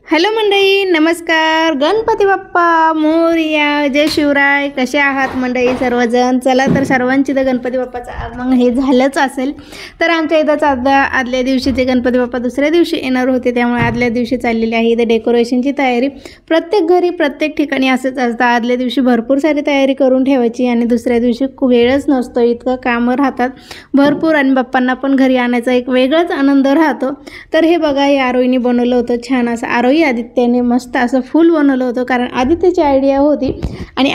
Hello मंडळी, नमस्कार. गणपती बाप्पा मोरया. जय शिवराय. कसे आहात मंडळी सर्वजण? चला तर सर्वांची तर गणपती बाप्पाचं आगमन हे झालंच असेल. तर आमच्या इथंच आदल्या दिवशी ते गणपती बाप्पा दुसऱ्या दिवशी येणार होते, त्यामुळे आदल्या दिवशी चाललेली आहे इथे डेकोरेशनची तयारी. प्रत्येक घरी प्रत्येक ठिकाणी असंच असतं, आदल्या दिवशी भरपूर सारी तयारी करून ठेवायची आणि दुसऱ्या दिवशी वेळच नसतो, इतकं कामं राहतात भरपूर आणि बाप्पांना पण घरी आणायचा एक वेगळाच आनंद राहतो. तर हे बघा, हे आरोहीने बनवलं होतं छान असं. आरोही आदित्यने मस्त असं फुल बनवलं होतं, कारण आदित्यची आयडिया होती आणि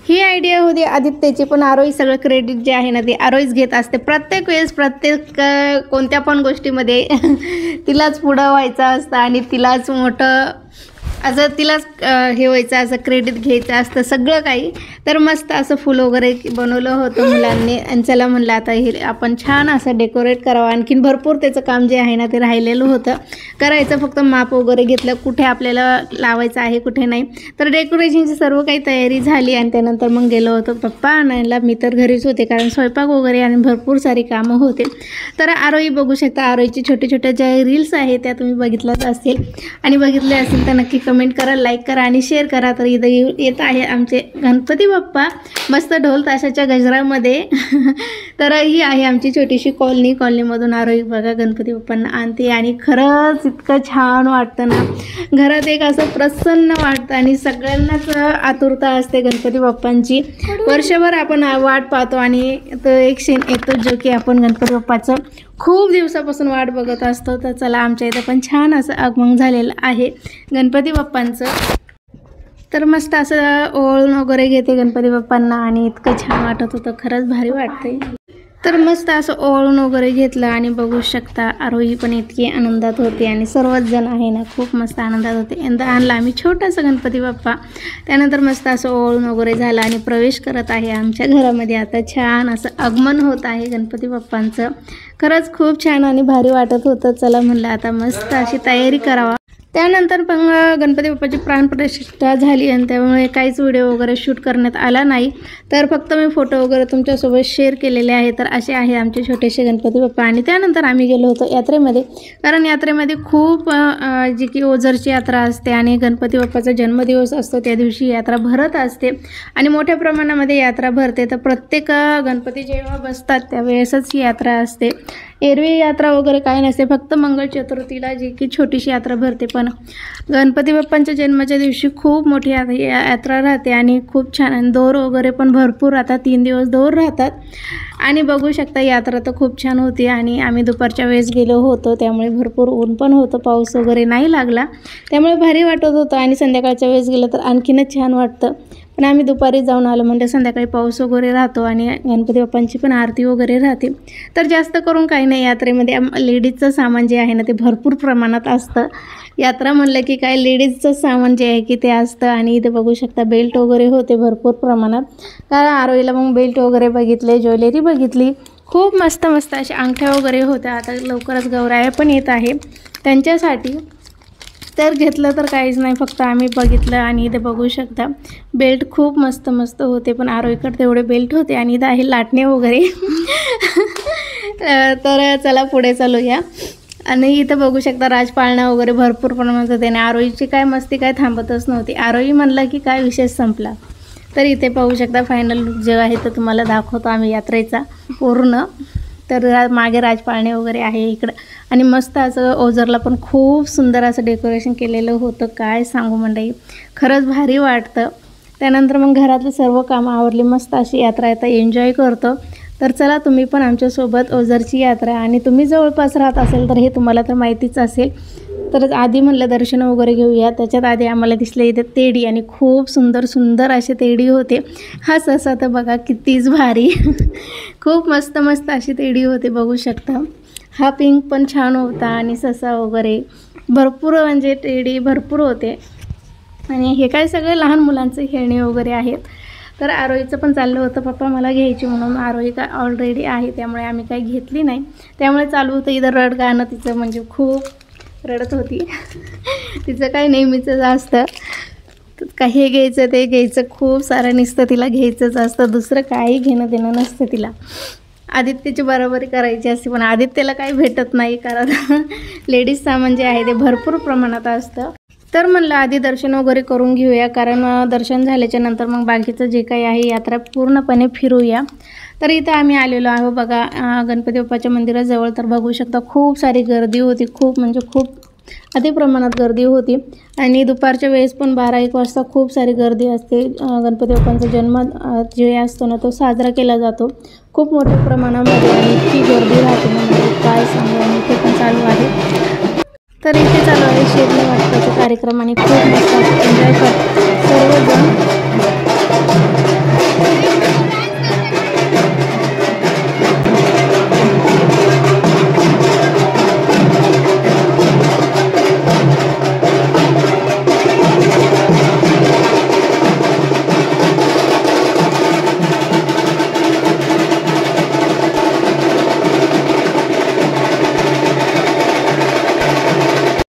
ही आयडिया होती आदित्यची, पण आरोही सगळं क्रेडिट जे आहे ना ते आरोहीच घेत असते प्रत्येक वेळेस. प्रत्येक कोणत्या पण गोष्टीमध्ये तिलाच पुढं व्हायचं असतं आणि तिलाच मोठं असं तिलाच हे व्हायचं, असं क्रेडिट घ्यायचं असतं सगळं काही. तर मस्त असं फुल वगैरे बनवलं होतं मुलांनी आणि चला म्हणलं आता हे आपण छान असं डेकोरेट करावं. आणखीन भरपूर त्याचं काम जे आहे ना ते राहिलेलं होतं करायचं, फक्त माप वगैरे घेतलं कुठे आपल्याला लावायचं आहे कुठे नाही. तर डेकोरेशनची सर्व काही तयारी झाली आणि त्यानंतर मग गेलो होतो पप्पा आणायला. मी तर घरीच होते कारण स्वयंपाक वगैरे आणि भरपूर सारी कामं होते. तर आरोही बघू शकता, आरोहीची छोटे छोटे ज्या रील्स आहेत त्या तुम्ही बघितल्याच असतील आणि बघितले असेल तर नक्की कमेंट करा, लाईक करा आणि शेअर करा. तर इथं येत आहे आमचे गणपती बाप्पा मस्त ढोल ताशाच्या गजरामध्ये. तर ही आहे आमची छोटीशी कॉलनीमधून आरोही बघा गणपती बाप्पांना आणते आणि खरंच इतकं छान वाटतं ना, घरात एक असं प्रसन्न वाटतं आणि सगळ्यांनाच आतुरता असते गणपती बाप्पांची. वर्षभर आपण वाट पाहतो आणि तो एक क्षण येतो जो की आपण गणपती बाप्पाचं खूप दिवसापासून वाट बघत असतो. तर चला, आमच्या इथं पण छान असं आगमन झालेलं आहे गणपती बाप्पांचं. तर मस्त असं ओवाळून वगैरे घेते गणपती बाप्पांना आणि इतकं छान वाटत होतं, खरंच भारी वाटतंय. तर मस्त असं ओवाळून वगैरे घेतलं आणि बघू शकता आरोही पण इतकी आनंदात होते आणि सर्वच जण आहे ना खूप मस्त आनंदात होते. यंदा आणला आम्ही छोटासा गणपती बाप्पा. त्यानंतर मस्त असं ओवाळून वगैरे झालं आणि प्रवेश करत आहे आमच्या घरामध्ये. आता छान असं आगमन होत आहे गणपती बाप्पांचं. खरंच खूप छान आणि भारी वाटत होतं. चला म्हणलं आता मस्त अशी तयारी करावा. त्यानंतर पण गणपती बाप्पाची प्राणप्रतिष्ठा झाली आणि त्यामुळे काहीच व्हिडिओ वगैरे शूट करण्यात आला नाही, तर फक्त मी फोटो वगैरे तुमच्यासोबत शेअर केलेले आहे. तर असे आहे आमचे छोटेसे गणपती बाप्पा. आणि त्यानंतर आम्ही गेलो होतो यात्रेमध्ये, कारण यात्रेमध्ये खूप जी की ओझरची यात्रा असते आणि गणपती बाप्पाचा जन्मदिवस असतो त्या दिवशी यात्रा भरत असते आणि मोठ्या प्रमाणामध्ये यात्रा भरते. तर प्रत्येक गणपती जेव्हा बसतात त्यावेळेसच ही यात्रा असते. एरवी यात्रा वगैरे काही नसते, फक्त मंगळ चतुर्थीला जी की छोटीशी यात्रा भरते. पण गणपती बाप्पांच्या जन्माच्या दिवशी खूप मोठी यात्रा राहते आणि खूप छान, आणि दौर वगैरे पण भरपूर राहतात, 3 दिवस दौर राहतात. आणि बघू शकता यात्रा तर खूप छान होती आणि आम्ही दुपारच्या वेळेस गेलो होतो, त्यामुळे भरपूर ऊन पण होतं, पाऊस वगैरे नाही लागला, त्यामुळे भारी वाटत होतं. आणि संध्याकाळच्या वेळेस गेलं तर आणखीनच छान वाटतं. पण आम्ही दुपारी जाऊन आलो म्हणजे संध्याकाळी पाऊस वगैरे राहतो आणि गणपती बाप्पांची पण आरती वगैरे राहते. तर जास्त करून काही नाही, यात्रेमध्ये लेडीजचं सामान जे आहे ना ते भरपूर प्रमाणात असतं. यात्रा म्हणलं की काय लेडीजचं सामान जे आहे की ते असतं. आणि इथे बघू शकता बेल्ट वगैरे होते भरपूर प्रमाणात, कारण आरोहीला मग बेल्ट वगैरे बघितले, ज्वेलरी बघितली, खूप मस्त मस्त अशा अंगठ्या वगैरे होत्या. आता लवकरच गौराया पण येत आहे त्यांच्यासाठी, तर घेतलं तर काहीच नाही, फक्त आम्ही बघितलं. आणि इथे बघू शकता बेल्ट खूप मस्त मस्त होते, पण आरोहीकडे तेवढे बेल्ट होते. आणि इथं आहे लाटणे वगैरे. तर चला पुढे चालूया. आणि इथं बघू शकता राजपाळणा वगैरे भरपूर प्रमाणात होते आणि आरोहीची काय मस्ती काय थांबतच नव्हती. आरोही म्हणलं की काय विशेष संपला. तर इथे पाहू शकता फायनल लुक जे आहे तर तुम्हाला दाखवतो आम्ही यात्रेचा पूर्ण. तर मागे राजपाळणे वगैरे आहे इकडं आणि मस्त असं ओझरला पण खूप सुंदर असं डेकोरेशन केलेलं होतं, काय सांगू मंडळी, खरंच भारी वाटतं. त्यानंतर मग घरातलं सर्व कामं आवरली, मस्त अशी यात्रा आता एन्जॉय करतो. तर चला तुम्ही पण आमच्यासोबत ओझरची यात्रा, आणि तुम्ही जवळपास राहत असेल तर हे तुम्हाला तर माहितीच असेल. तर आधी म्हणलं दर्शन वगैरे घेऊया. त्याच्यात आधी आम्हाला दिसले इथे तेडी आणि खूप सुंदर सुंदर असे तेडी होते. हा ससा तर बघा कितीच भारी. खूप मस्त मस्त अशी तेडी होते बघू शकता. हा पिंक पण छान होता आणि ससा वगैरे भरपूर म्हणजे तेडी भरपूर होते. आणि हे काय सगळे लहान मुलांचे खेळणे वगैरे आहेत. तर आरोहीचं पण चाललं होतं पप्पा मला घ्यायची म्हणून, आरोही काय ऑलरेडी आहे त्यामुळे आम्ही काही घेतली नाही. त्यामुळे चालू होतं इथं रड गाणं तिचं, म्हणजे खूप रडत होती. तिचं काय नेहमीचंच असतं, काही घ्यायचं ते घ्यायचं, खूप सारं नुसतं तिला घ्यायचंच असतं, दुसरं काही घेणं देणं नसतं तिला. आदित्यची बरोबरी करायची असते, पण आदित्यला काही भेटत नाही, कारण लेडीज सामान जे आहे ते भरपूर प्रमाणात असतं. तर म्हणलं आधी दर्शन वगैरे करून घेऊया, कारण दर्शन झाल्याच्या नंतर मग बाकीचं जे काही आहे यात्रा पूर्णपणे फिरूया. तर इथं आम्ही आलेलो आहो बघा गणपती बाप्पाच्या मंदिराजवळ. तर बघू शकता खूप सारी गर्दी होती, खूप म्हणजे खूप अति प्रमाणात गर्दी होती. आणि दुपारच्या वेळेस पण 12-1 वाजता खूप सारी गर्दी असते. गणपती बाप्पांचा जन्म जे असतो ना तो साजरा केला जातो खूप मोठ्या प्रमाणामध्ये, आणि इतकी गर्दी राहते ना म्हणजे काय सांगू. आणि इथे पण चालू आहे, तर इथे चालू आहे शेरणी वाटपाचा कार्यक्रम आणि खूप मस्त एन्जॉय करतात सर्वजण.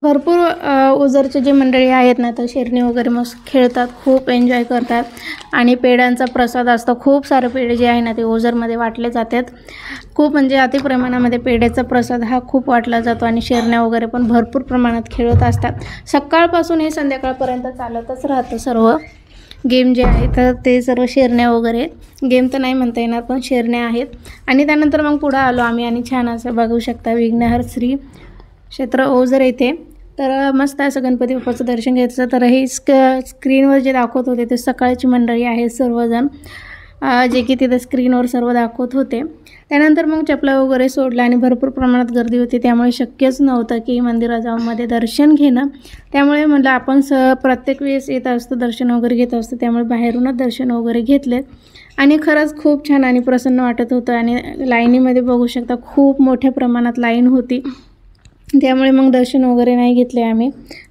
भरपूर ओझरचे जे मंडळी आहेत ना तर शेरणी वगैरे मस्त खेळतात, खूप एन्जॉय करतात. आणि पेड्यांचा प्रसाद असतो, खूप सारे पेढे जे आहे ना ते ओझरमध्ये वाटले जातात. खूप म्हणजे अति प्रमाणामध्ये पेढ्याचा प्रसाद हा खूप वाटला जातो. आणि शेरण्या वगैरे पण भरपूर प्रमाणात खेळत असतात. सकाळपासून हे संध्याकाळपर्यंत चालतच राहतं सर्व गेम जे आहे. तर ते सर्व शेरण्या वगैरे, गेम तर नाही म्हणता येणार पण शेरण्या आहेत. आणि त्यानंतर मग पुढं आलो आम्ही आणि छान असं बघू शकता विघ्नहर श्री क्षेत्र ओझर येथे. तर मस्त असं गणपती बाप्पाचं दर्शन घ्यायचं. तर हे स्क्रीनवर जे दाखवत होते ते सकाळची मंडळी आहे सर्वजण, जे की तिथे स्क्रीनवर सर्व दाखवत होते. त्यानंतर मग चपला वगैरे सोडला आणि भरपूर प्रमाणात गर्दी होती, त्यामुळे शक्यच नव्हतं की मंदिरामध्ये दर्शन घेणं. त्यामुळे म्हटलं आपण प्रत्येक वेळेस येत असतो दर्शन वगैरे घेत असतो, त्यामुळे बाहेरूनच दर्शन वगैरे घेतलेत. आणि खरंच खूप छान आणि प्रसन्न वाटत होतं. आणि लाईनीमध्ये बघू शकता खूप मोठ्या प्रमाणात लाईन होती, त्यामुळे मग दर्शन वगैरे नाही घेतले आम्ही,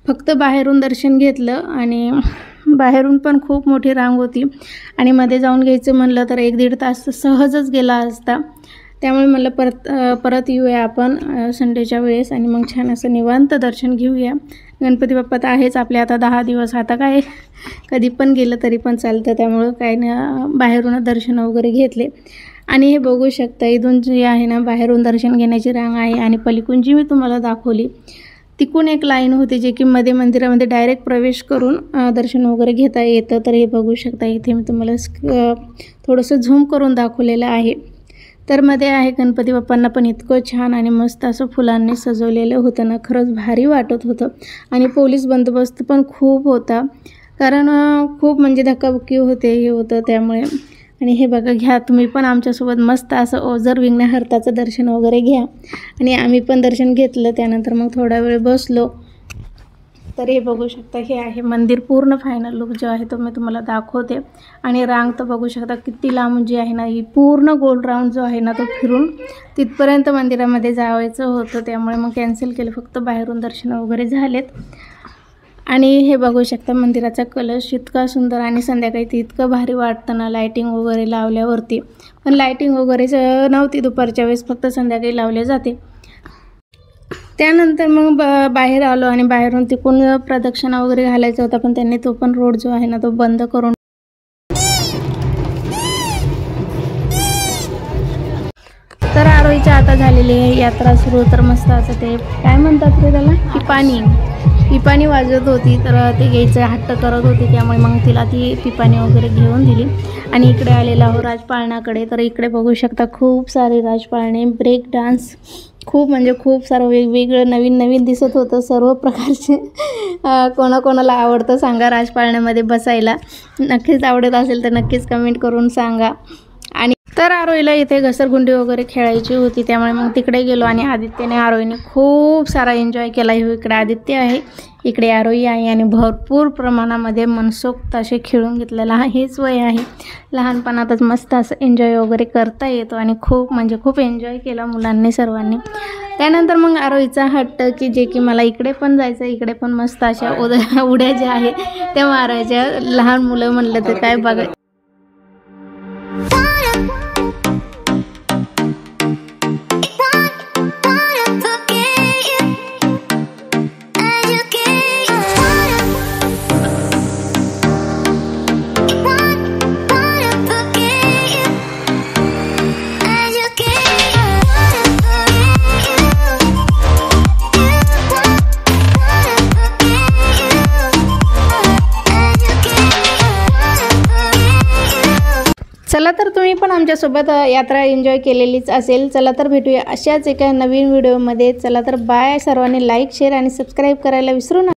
फक्त बाहेरून दर्शन घेतलं. आणि बाहेरून पण खूप मोठी रांग होती आणि मध्ये जाऊन घ्यायचं म्हणलं तर 1-1.5 तास सहजच गेला असता. त्यामुळे म्हणलं परत येऊया आपण संडेच्या वेळेस आणि मग छान असं निवांत दर्शन घेऊया. गणपती बाप्पा तर आहेच आपले आता 10 दिवस, आता काय कधी पण गेलं तरी पण चालतं. त्यामुळं काय ना बाहेरूनच दर्शन वगैरे घेतले. आणि हे बघू शकता इथून जी आहे ना बाहेरून दर्शन घेण्याची रांग आहे. आणि पलीकडून जी मी तुम्हाला दाखवली तिकून एक लाईन होती जे की मध्ये मंदिरामध्ये डायरेक्ट प्रवेश करून दर्शन वगैरे घेता येतं. तर हे बघू शकता इथे मी तुम्हाला थोडंसं झूम करून दाखवलेलं आहे. तर मध्ये आहे गणपती बाप्पांना पण इतकं छान आणि मस्त असं फुलांनी सजवलेलं होतं ना, खरंच भारी वाटत होतं. आणि पोलीस बंदोबस्त पण खूप होता, कारण खूप म्हणजे धक्काबुक्की होते हे होतं त्यामुळे. आणि हे बघा घ्या तुम्ही पण आमच्यासोबत मस्त असं ओझर विघ्नहर्त्याचं दर्शन वगैरे घ्या. आणि आम्ही पण दर्शन घेतलं, त्यानंतर मग थोडा वेळ बसलो. तर हे बघू शकता हे आहे मंदिर, पूर्ण फायनल लुक जो आहे तो मी तुम्हाला दाखवते. आणि रांग तर बघू शकता किती लांब जी आहे ना, ही पूर्ण गोल राऊंड जो आहे ना तो फिरून तिथपर्यंत मंदिरामध्ये जावायचं होतं, त्यामुळे मग कॅन्सल केलं, फक्त बाहेरून दर्शन वगैरे झालेत. आणि हे बघू शकता मंदिराचा कलश इतका सुंदर आणि संध्याकाळी ते इतकं भारी वाटतं ना लायटिंग वगैरे लावल्यावरती. पण लायटिंग वगैरे नव्हती दुपारच्या वेळेस, फक्त संध्याकाळी लावले जाते. त्यानंतर मग बाहेर आलो आणि बाहेरून तिकडून प्रदक्षिणा वगैरे घालायचा होता, पण त्यांनी तो पण रोड जो आहे ना तो बंद करून. तर आरोईच्या आता झालेली आहे यात्रा सुरू. तर मस्त असं ते काय म्हणतात रे त्याला, पिपाणी वाजत होती, तर ते घ्यायचं हट्ट करत होती, त्यामुळे मग तिला ती पिपाणी वगैरे घेऊन दिली. आणि इकडे आलेला हो राजपाळणाकडे. तर इकडे बघू शकता खूप सारे राजपाळणे, ब्रेक डान्स, खूप म्हणजे खूप सारं वेगवेगळं नवीन दिसत होतं सर्व प्रकारचे. कोणाकोणाला आवडतं सांगा राजपाळण्यामध्ये बसायला, नक्कीच आवडत असेल तर नक्कीच कमेंट करून सांगा. आणि तर आरोईला इथे घसरगुंडी वगैरे खेळायची होती, त्यामुळे मग तिकडे गेलो. आणि आदित्यने आरोईने खूप सारा एन्जॉय केला. इकडे आदित्य आहे, इकडे आरोई आहे, आणि भरपूर प्रमाणामध्ये मनसोक्त असे खेळून घेतलेला हेच वय आहे. लहानपणातच मस्त असं एन्जॉय वगैरे करता येतो आणि खूप म्हणजे खूप एन्जॉय केला मुलांनी सर्वांनी. त्यानंतर मग आरोईचा हट्ट की जे की मला इकडे पण जायचं, इकडे पण मस्त अशा उड्या ज्या आहे त्या मारायच्या. लहान मुलं म्हणलं तर काय बघा. चला तर तुम्ही पण आमच्यासोबत यात्रा एन्जॉय केलेलीच असेल. चला तर भेटूया अशाच एका नवीन व्हिडिओमध्ये. चला तर बाय. सर्वांनी लाईक शेअर आणि सबस्क्राईब करायला विसरू नका.